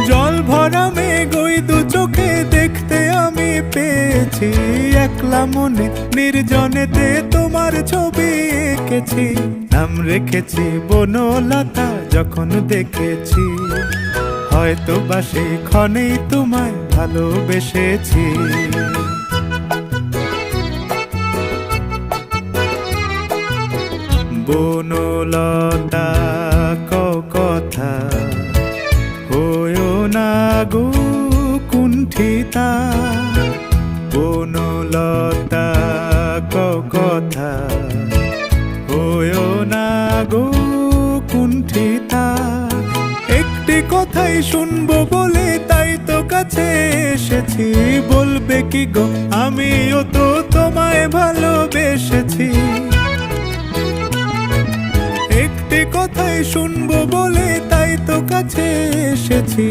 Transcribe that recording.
জল ভরা মেঘ ওই দু চোখে দেখতে আমি পেয়েছি, একলা মনে নির্জনেতে তোমার ছবি এঁকেছি। নাম রেখেছি বনলতা যখন দেখেছি, হয়তো বা সেই ক্ষণেই তোমায় ভালোবেসেছি। বনলতা কথা হয়ো না গো কুণ্ঠিতা, বনলতা কথা হয়ো না গো কুণ্ঠিতা। একটি কথাই শুনবো বলে তাই তো কাছে এসেছি, বলবে কি গো আমিও তো তোমায় ভালোবেসেছি। একটি কথাই শুনবো বলে তাই তো কাছে এসেছি,